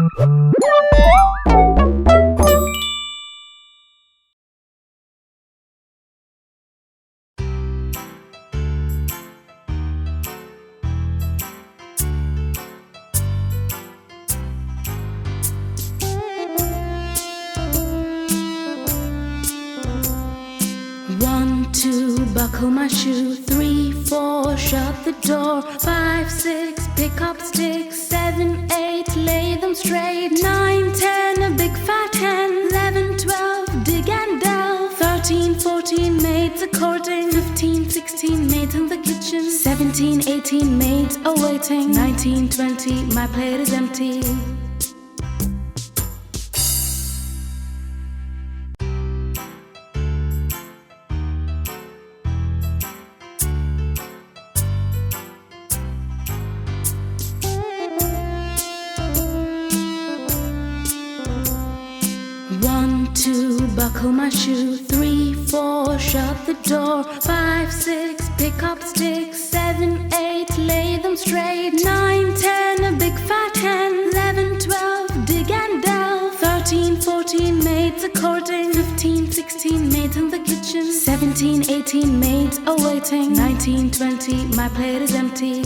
One, two, buckle my shoe. 3, 4, shut the door. 5, 6, pick up sticks. 7, 8, lay them straight. 9, 10, a big fat hen. 11, 12, dig and delve. 13, 14, maids a-courting. 15, 16, maids in the kitchen. 17, 18, maids a-waiting. 19, 20, my plate is empty. Buckle my shoe. 3, 4, shut the door. 5, 6, pick up sticks. 7, 8, lay them straight. 9, 10, a big fat hen. 11, 12, dig and delve. 13, 14, maids a-courting. 15, 16, maids in the kitchen. 17, 18, maids a-waiting. 19, 20, my plate is empty.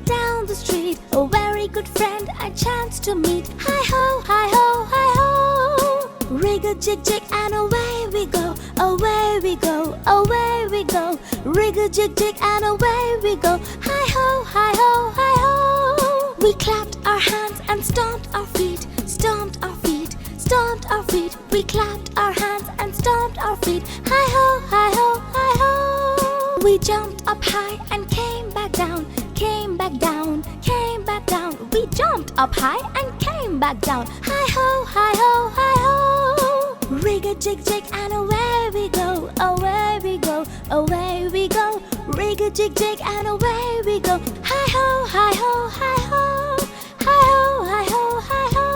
Down the street, a very good friend I chanced to meet. Hi-ho, hi-ho, hi-ho. Rig-a-jig-jig and away we go, away we go, away we go. Rig-a-jig-jig and away we go. Hi-ho, hi-ho, hi-ho. We clapped our hands and stomped our feet, stomped our feet, stomped our feet. We clapped our hands and stomped our feet. Hi-ho, hi-ho, hi-ho. We jumped up high and came back down, came back down, came back down. We jumped up high and came back down. Hi-ho, hi-ho, hi-ho. Rig-a-jig-jig and away we go, away we go, away we go. Rig-a-jig-jig and away we go. Hi-ho, hi-ho, hi-ho. Hi-ho, hi-ho, hi-ho.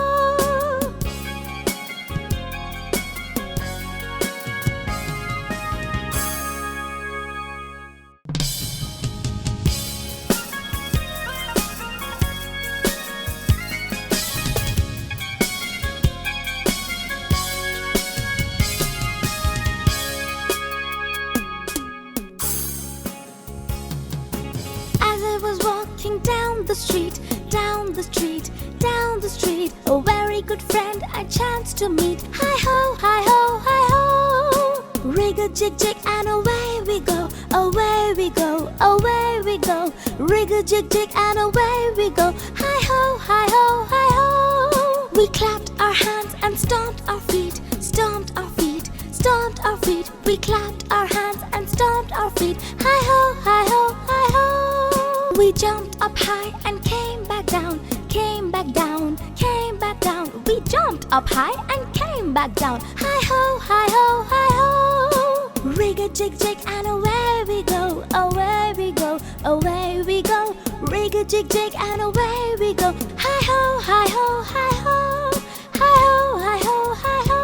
Down the street, a very good friend I chanced to meet. Hi-ho, hi-ho, hi-ho. Rig-a-jig-jig and away we go, away we go, away we go. Rig-a-jig-jig and away we go. Hi-ho, hi-ho, hi-ho. We clapped our hands and stomped our feet, stomped our feet, stomped our feet. We clapped our hands and stomped our feet. Hi-ho, hi-ho, hi-ho. We jumped up high and came back down, came back down, came back down. We jumped up high and came back down. Hi-ho, hi-ho, hi-ho. Rig-a-jig-jig and away we go, away we go, away we go. Rig-a-jig-jig and away we go. Hi-ho, hi-ho, hi-ho. Hi-ho, hi-ho, hi-ho.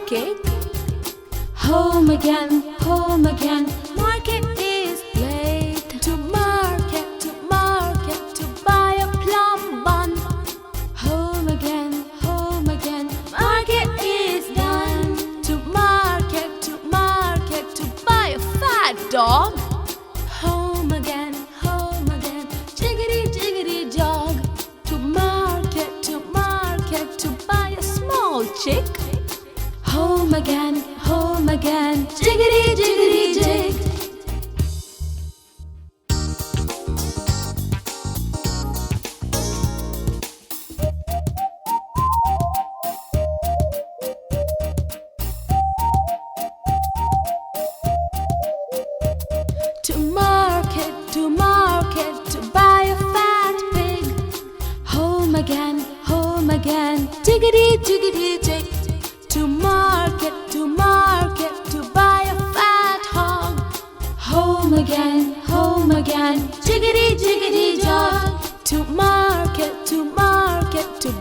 cake. Home again, market is late. To market, to buy a plum bun. Home again, market is done. To market, to buy a fat dog. Home again, jiggity, jiggity jog. To market, to buy a small chick. Home again, jiggity, jiggity jig. To market, to buy a fat pig. Home again, jiggity, jiggity jig. To market, to buy a fat hog. Home again, jiggity, jiggity jog. To market, to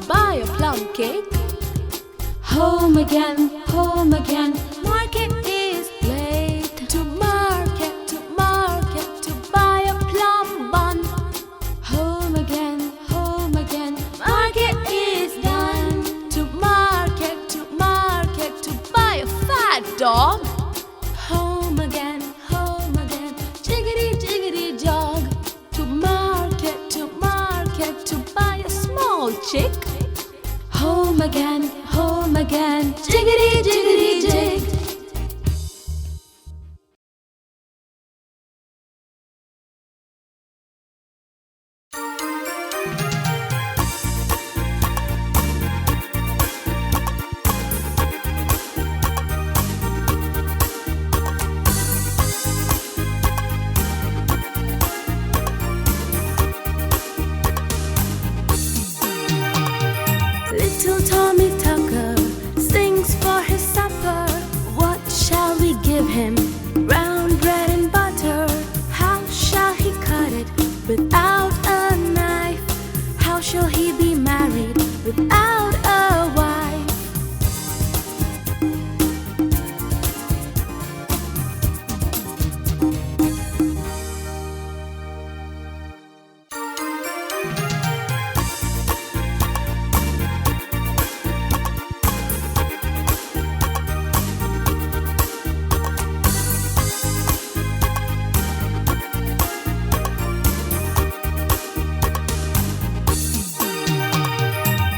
buy a plum cake. Home again, market is late. To market, to buy a plum bun. Home again, market is done. To market, to buy a fat dog. Home again, jiggity, jiggity jog. To market, to buy a small chick. Home again, jiggity, jiggity jig. Little Tommy Tucker sings for his supper. What shall we give him? Brown bread and butter. How shall he cut it without a knife? How shall he be married without a wife?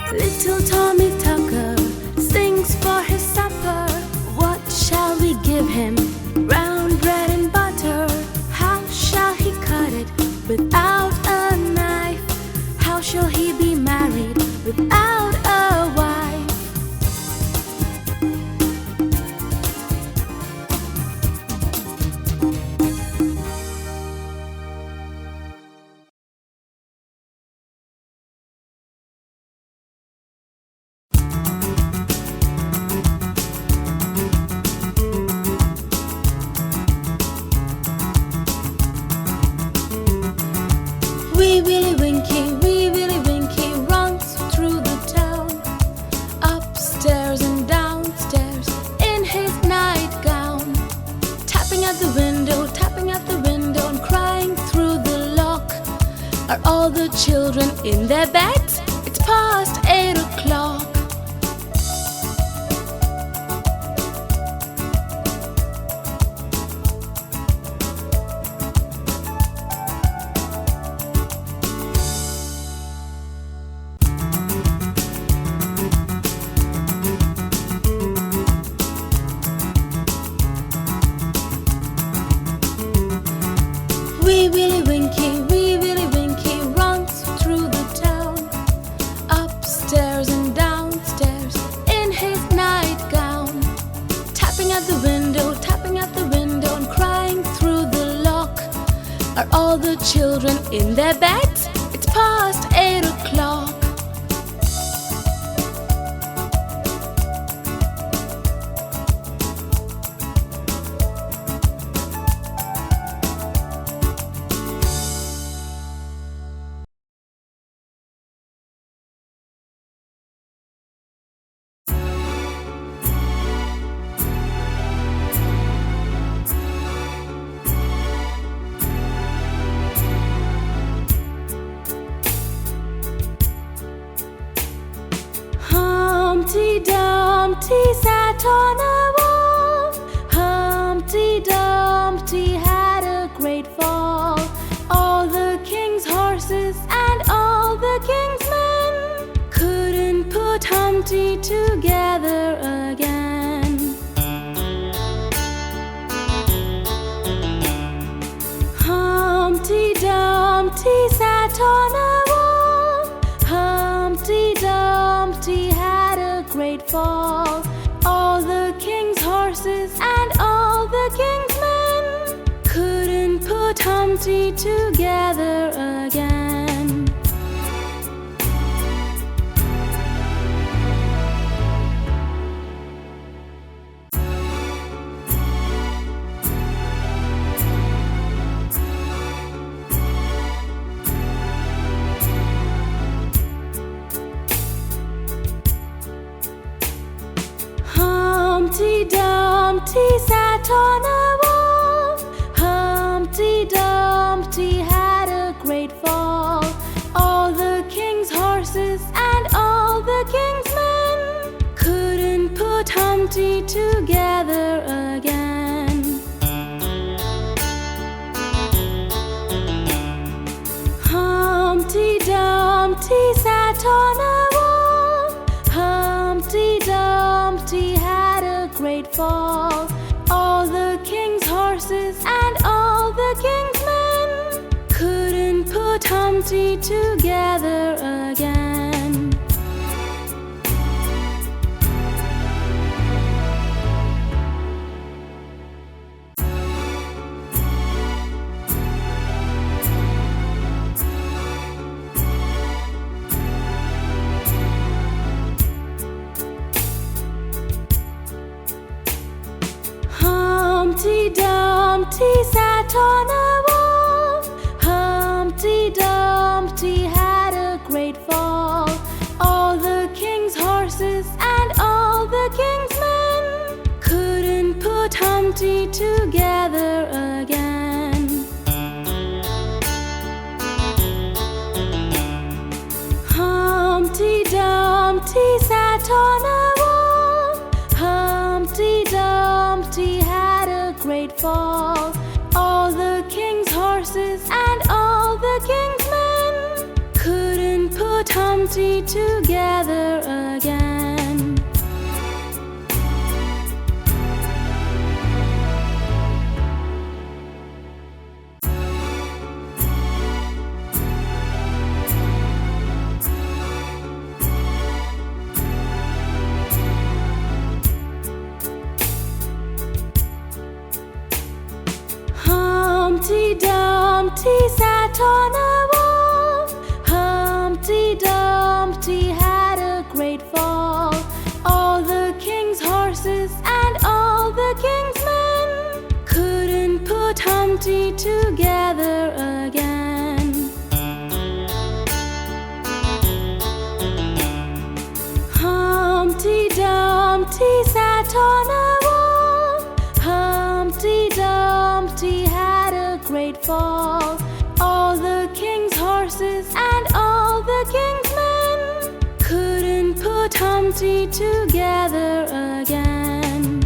Little Tommy Tucker sings for his supper. What shall we give him? Brown bread and butter. How shall he cut it without a knife? How shall he be married without a wife? Wee Willie Winkie runs through the town, upstairs and downstairs in his nightgown, tapping at the window and crying through the lock. Are all the children in their beds? It's past 8 o'clock. Wee Willie Winkie runs through the town, upstairs and downstairs in his nightgown, tapping at the window and crying through the lock. Are all the children in their beds? It's past 8 o'clock. Dumpty sat on a wall. Humpty Dumpty had a great fall. All the king's horses and all the king's men couldn't put Humpty together again. Humpty Dumpty sat on a wall. Humpty Dumpty had a great fall. All the king's horses and all the king's men couldn't put Humpty together again. Humpty Dumpty sat on a wall. Humpty Dumpty had a great fall. All the king's horses and all the king's men couldn't put Humpty together again. Humpty Dumpty sat on a wall. Humpty Dumpty had a great fall. All the king's horses and all the king's men couldn't put Humpty together again. Humpty Dumpty sat on a wall. Humpty Dumpty had a great fall. All the king's horses and all the king's men couldn't put Humpty together again. Humpty Dumpty sat on a wall. Humpty Dumpty had a great fall. All the king's horses and all the king's men couldn't put Humpty together again. Humpty Dumpty sat on a wall. Humpty Dumpty had a great fall. All the king's horses and all the king's men couldn't put Humpty together again. Humpty Dumpty sat on a wall. Humpty Dumpty had a great fall. All the king's horses and all the king's men couldn't put Humpty together again.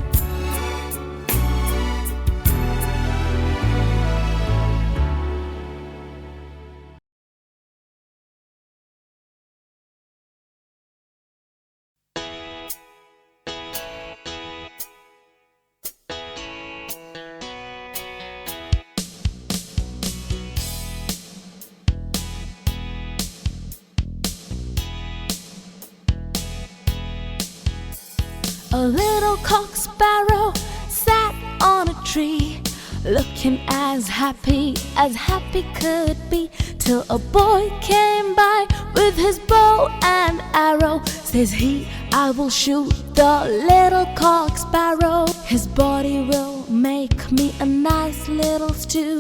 A little cock sparrow sat on a tree, looking as happy could be, till a boy came by with his bow and arrow. Says he, I will shoot the little cock sparrow. His body will make me a nice little stew.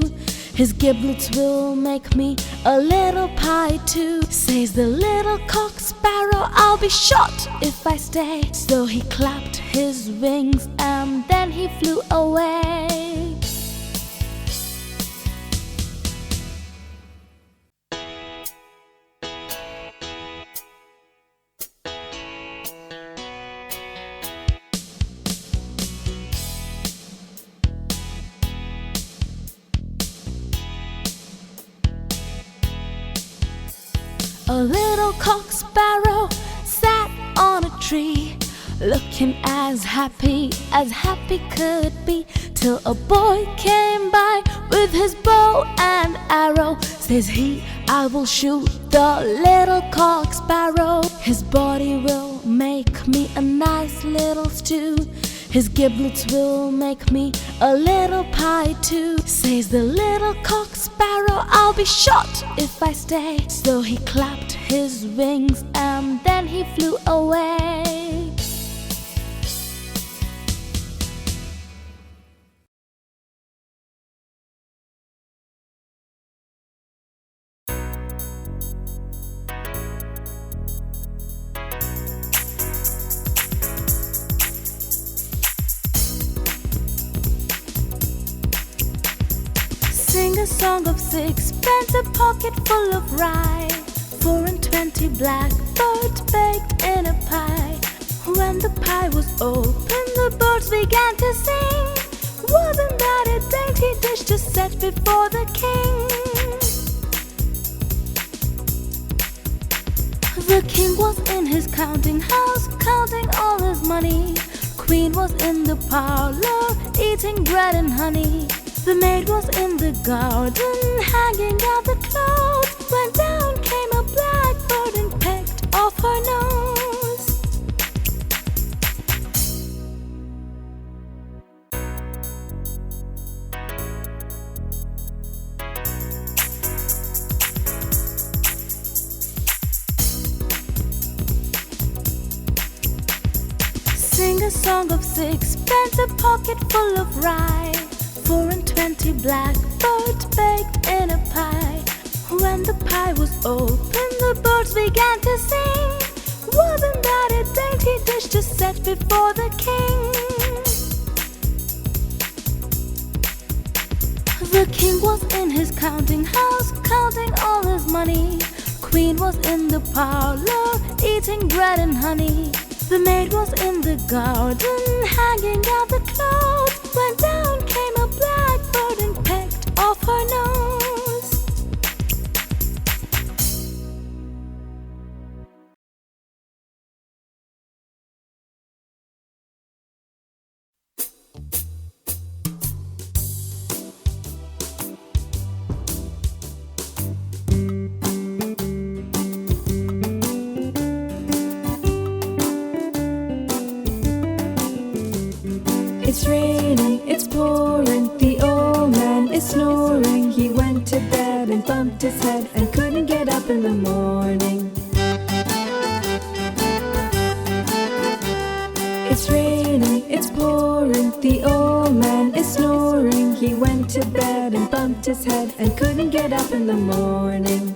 His giblets will make me a little pie too. Says the little cock sparrow, I'll be shot if I stay. So he clapped his wings and then he flew away. A little cock sparrow sat on a tree, looking as happy could be, till a boy came by with his bow and arrow. Says he, I will shoot the little cock sparrow. His body will make me a nice little stew. His giblets will make me a little pie too. Says the little cock sparrow, I'll be shot if I stay. So he clapped his wings and then he flew away. Sing a song of sixpence, a pocket full of rye, 4 and 20 blackbirds baked in a pie. When the pie was open, the birds began to sing. Wasn't that a dainty dish to set before the king? The king was in his counting house, counting all his money. Queen was in the parlor, eating bread and honey. The maid was in the garden, hanging out the clothes, when down came a blackbird and pecked off her nose. Sing a song of sixpence, a pocket full of rye, 4 and 20 blackbirds baked in a pie. When the pie was open, the birds began to sing. Wasn't that a dainty dish to set before the king? The king was in his counting house, counting all his money. Queen was in the parlor, eating bread and honey. The maid was in the garden, hanging out the clothes, when down came a blackbird and pecked off her nose. It's raining, it's pouring, the old man is snoring. He went to bed and bumped his head and couldn't get up in the morning. It's raining, it's pouring, the old man is snoring. He went to bed and bumped his head and couldn't get up in the morning.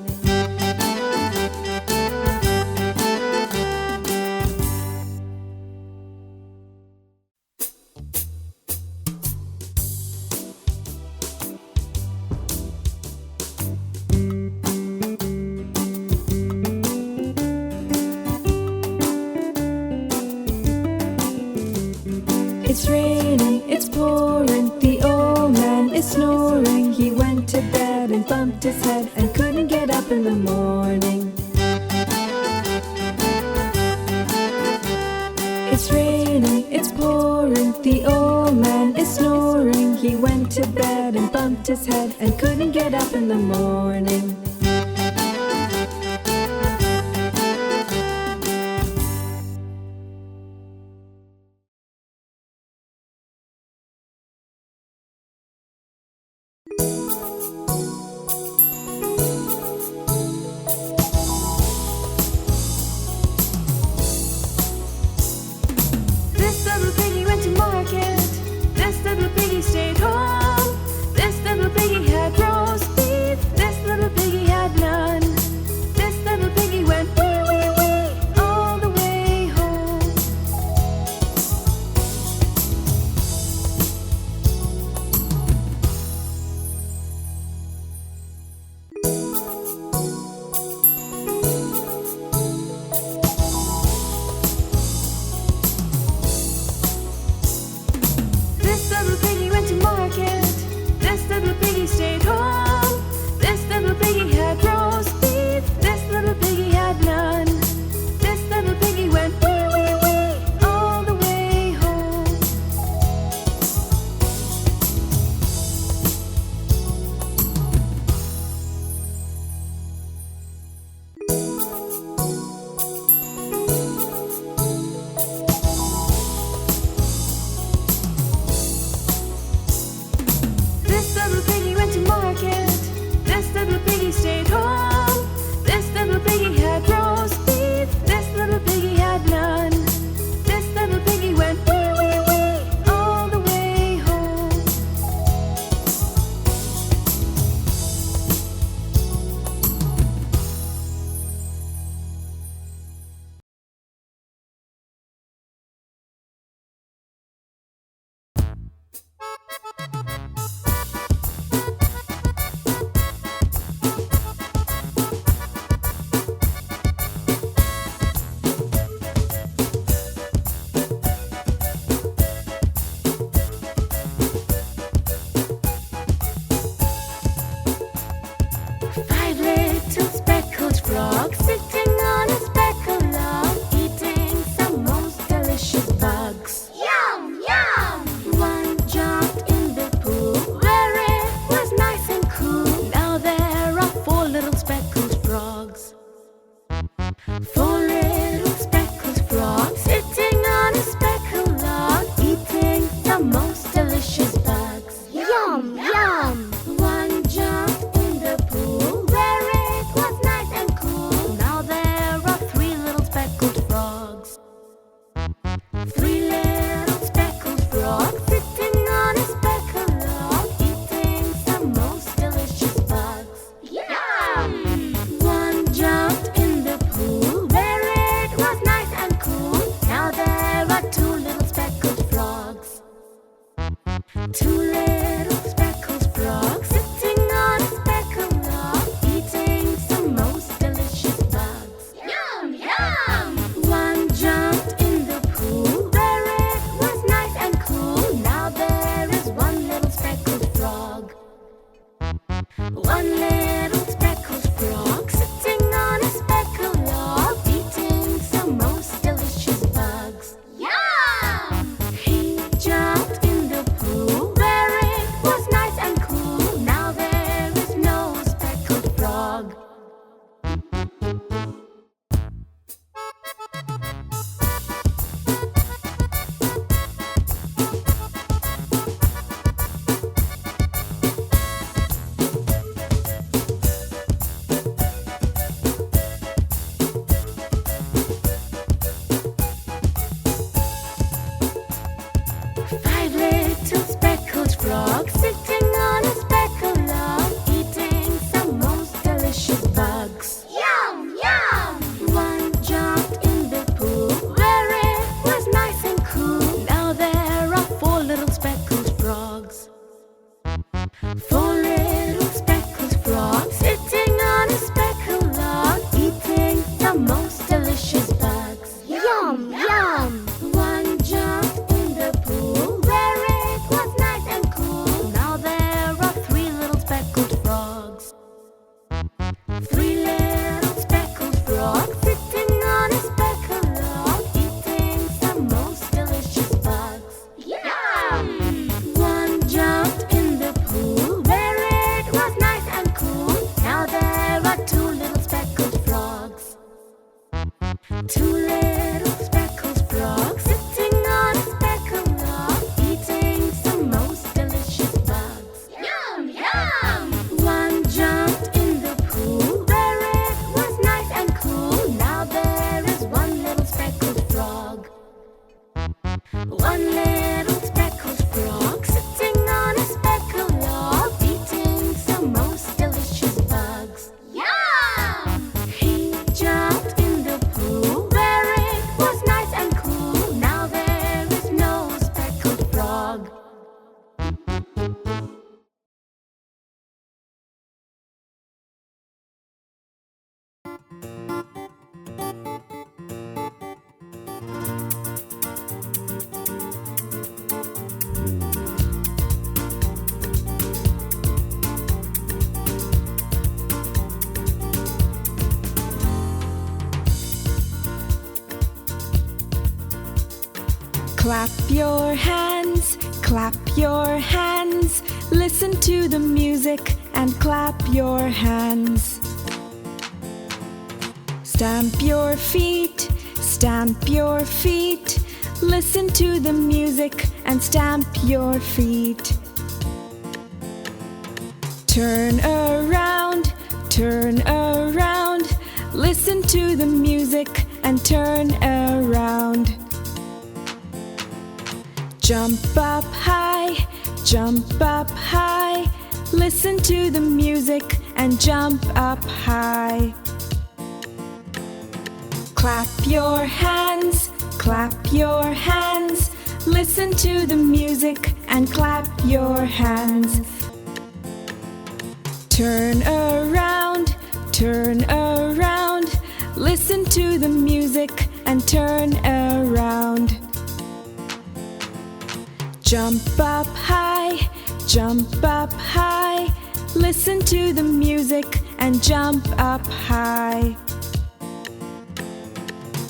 It's raining, it's pouring, the old man is snoring. He went to bed and bumped his head and couldn't get up in the morning. It's raining, it's pouring, the old man is snoring. He went to bed and bumped his head and couldn't get up in the morning. This little piggy went to market. This little piggy stayed home. This little piggy had roast beef. This little piggy One little speckled frog sitting on a speckled log, eating some most delicious bugs. Yum! He jumped in the pool where it was nice and cool. Now there is no speckled frog. Five little speckled frogs sitting on a speckled log, eating some most delicious bugs. Yum, yum! One jumped in the pool where it was nice and cool. Now there are four little speckled frogs. Four little speckled frogs sitting on a speckled log, eating some most delicious bugs. Yum, yum! One jumped in the pool where it was nice and cool. Now there are three little speckled frogs. Three little speckled frogs sitting on a speckled log, eating some most delicious bugs. Yum! One jumped in the pool where it was nice and cool. Now there are two little speckled frogs. Two little speckled frogs sitting on a speckled log, eating some most delicious bugs. Yum, yum! One jumped in the pool where it was nice and cool. Now there is one little speckled frog. One little speckled frog sitting on a speckled log, eating some most delicious bugs. Yum! He jumped in the pool where it was nice and cool. Now there is no speckled frog. Clap your hands, clap your hands. Listen to the music and clap your hands. Stamp your feet, stamp your feet. Listen to the music and stamp your feet. Turn around, turn around. Listen to the music and turn around. Jump up high, jump up high. Listen to the music and jump up high. Clap your hands, clap your hands. Listen to the music and clap your hands. Turn around, turn around. Listen to the music and turn around. Jump up high, jump up high. Listen to the music and jump up high.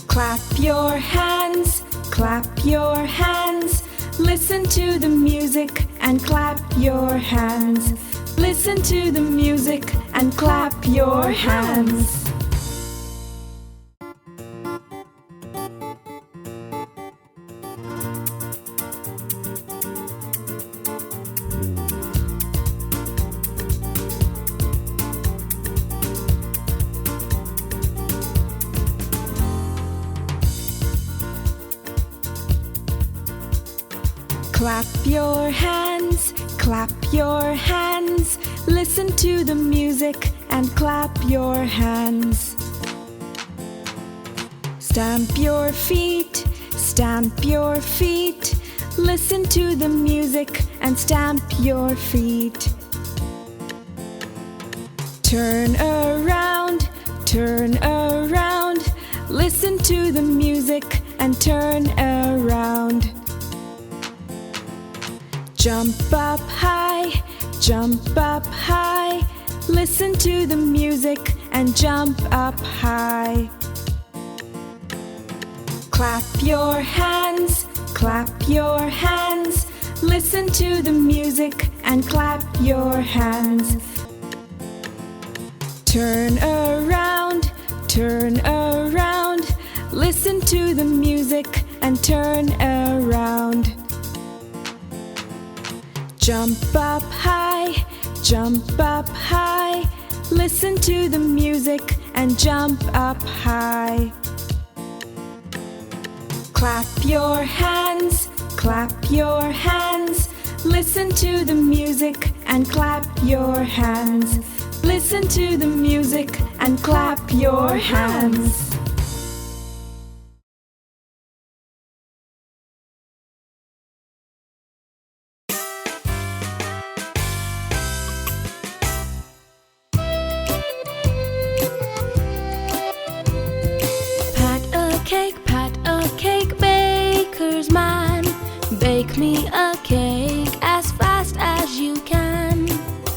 Clap your hands, clap your hands. Listen to the music and clap your hands. Listen to the music and clap your hands. Clap your hands, clap your hands. Listen to the music and clap your hands. Stamp your feet, stamp your feet. Listen to the music and stamp your feet. Turn around, turn around. Listen to the music and turn around. Jump up high, jump up high. Listen to the music and jump up high. Clap your hands, clap your hands. Listen to the music and clap your hands. Turn around, turn around. Listen to the music and turn around. Jump up high, jump up high. Listen to the music and jump up high. Clap your hands, clap your hands. Listen to the music and clap your hands. Listen to the music and clap your hands. Pat a cake, baker's man. Bake me a cake as fast as you can.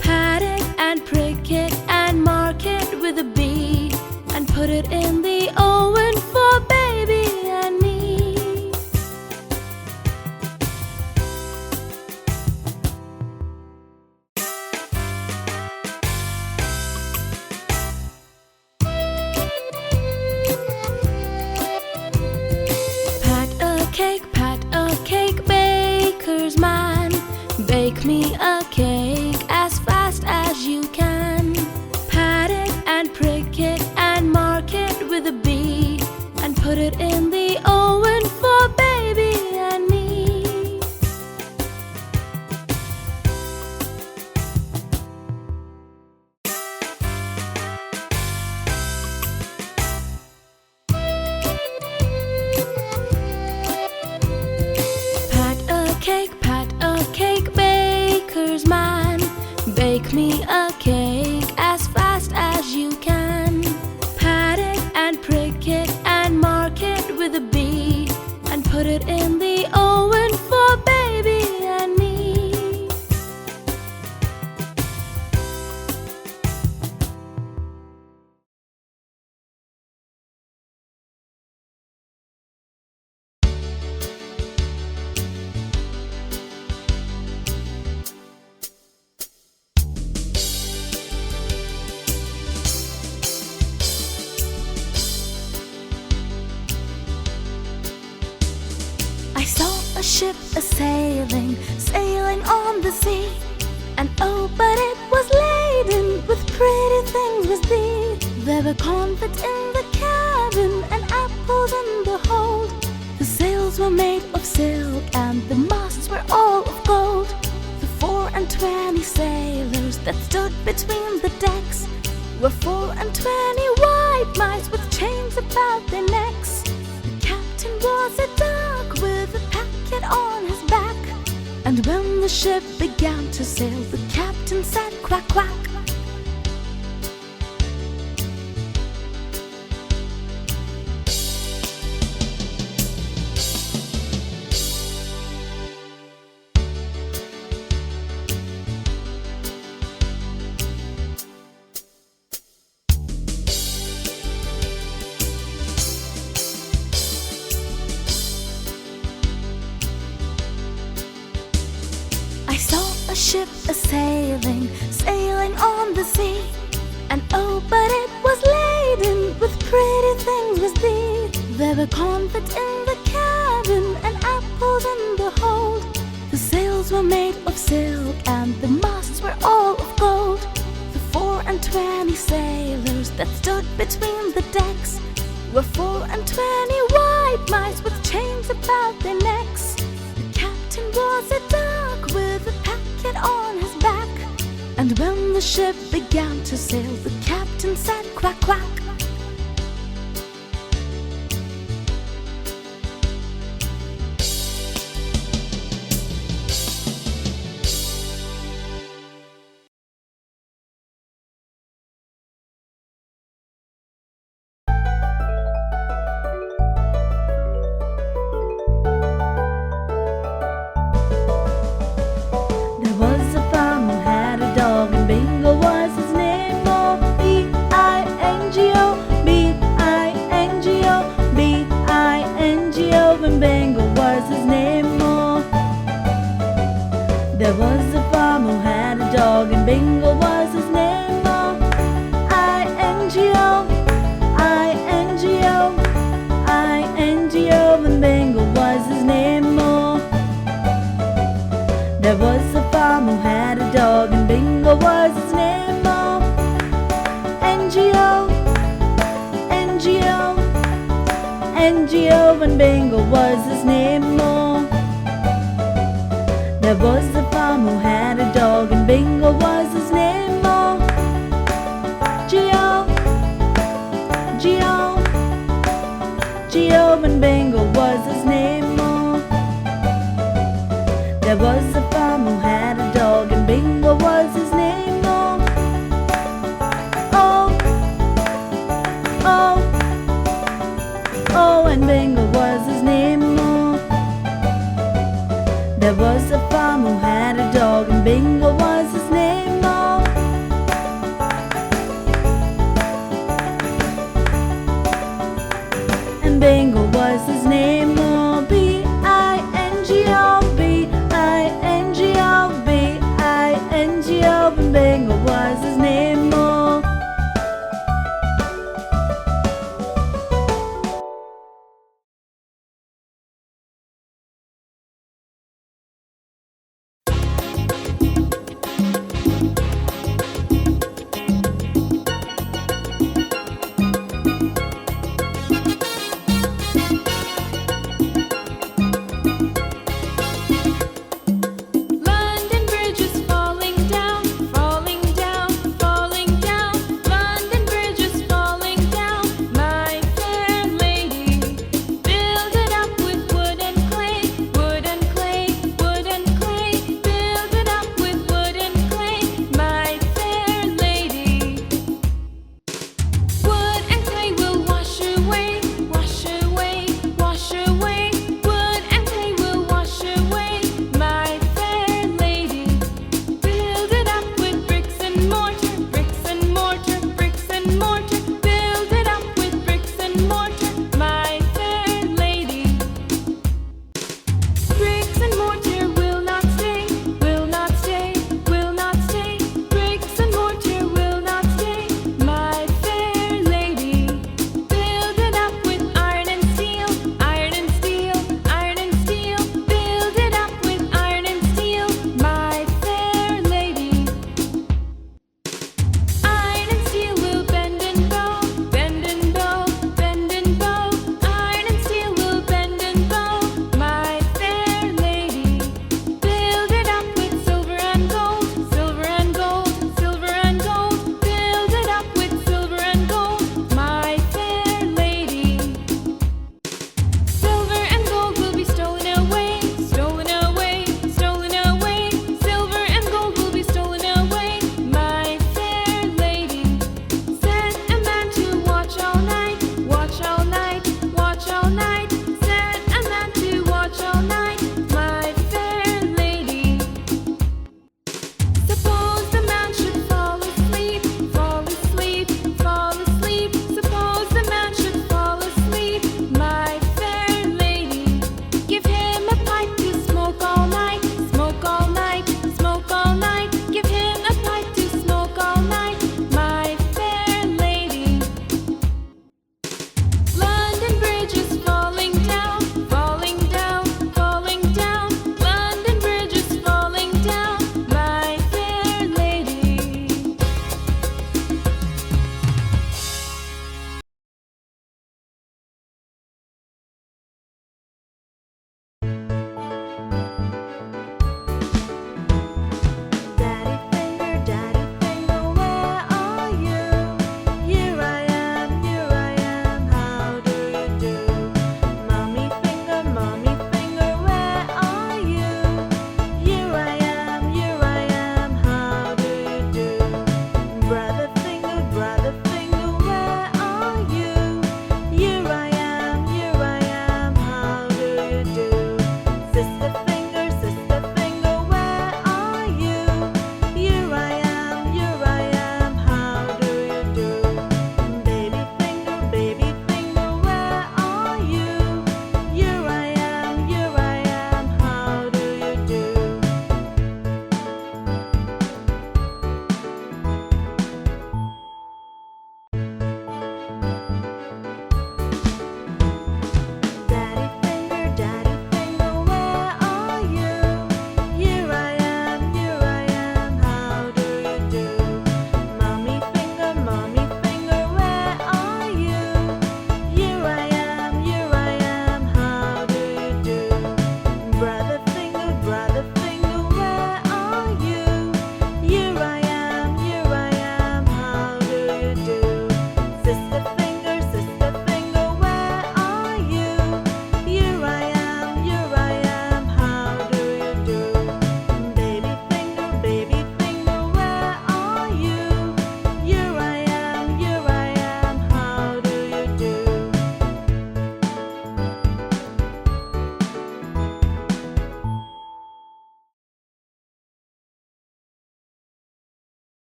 Pat it and prick it and mark it with a B, and put it in the oven for baby and me. Pat a cake, baker's man. Bake me a cake as fast as you can. Pat it and prick it and mark it with a B, and put it in the oven for baby and me. Pat a cake, baker's man. Bake me a cake as fast as you can. Pat it and prick it and mark it with a B, and put it in the oven for baby and me. I saw a ship a-sailing, sailing on the sea. And oh, but it was laden with pretty things was thee. There were confits in the cabin and apples in the hold. The sails were made of silk and the masts were all of gold. The 24 sailors that stood between the decks were 24 white mice with chains about their necks. The captain was a dog with a packet on his back. And when the ship began to sail, the captain said quack quack. I saw a ship a-sailing, sailing on the sea. And oh, but it was laden with pretty things was thee. There were confits in the cabin and apples in the hold. The sails were made of silk and the masts were all of gold. The 24 sailors that stood between the decks were 24 white mice with chains about their necks. The captain was a dog with a packet on his back. And when the ship began to sail, the captain said quack quack. There was a farmer who had a dog, and Bingo was his name. N-G-O, and Bingo was his name. Oh, there was a farmer who had a dog, and Bingo was his name. Oh, G-O, G-O, G-O, and Bingo was his name. Oh, there was a farmer who had a dog, and Bingo was his name. Oh, oh, oh, oh, and Bingo was his name. Oh, there was a farmer who had a dog, and Bingo was his name. Oh, and Bingo was his name. Oh, B-I-N-G-O, B-I-N-G-O, B-I-N-G-O, and Bingo was his name. Oh,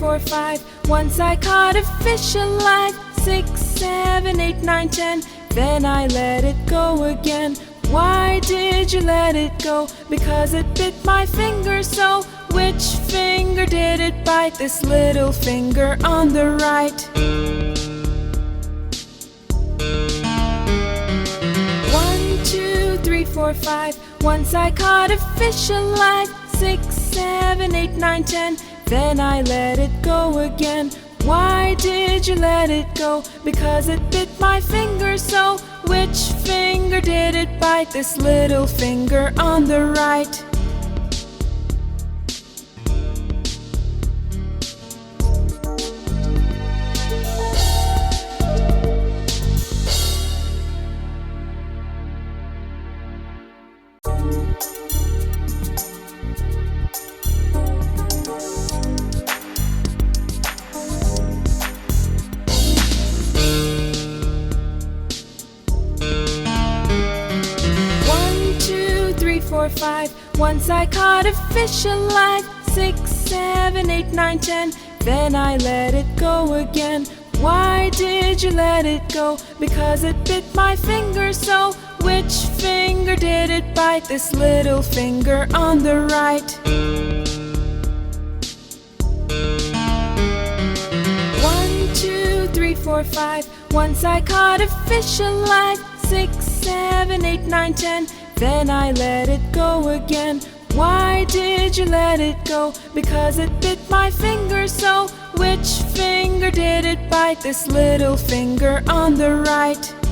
4, 5. Once I caught a fish alive. 6, 7, 8, 9, 10. Then I let it go again. Why did you let it go? Because it bit my finger so. Which finger did it bite? This little finger on the right. 1, 2, 3, 4, 5. Once I caught a fish alive. 6, 7, 8, 9, 10. Then I let it go again. Why did you let it go? Because it bit my finger so. Which finger did it bite? This little finger on the right. 4, 5. Once I caught a fish alive. 6, 7, 8, 9, 10. Then I let it go again. Why did you let it go? Because it bit my finger so. Which finger did it bite? This little finger on the right. 1, 2, 3, 4, 5. Once I caught a fish alive. 6, 7, 8, 9, 10. Then I let it go again. Why did you let it go? Because it bit my finger so. Which finger did it bite? This little finger on the right.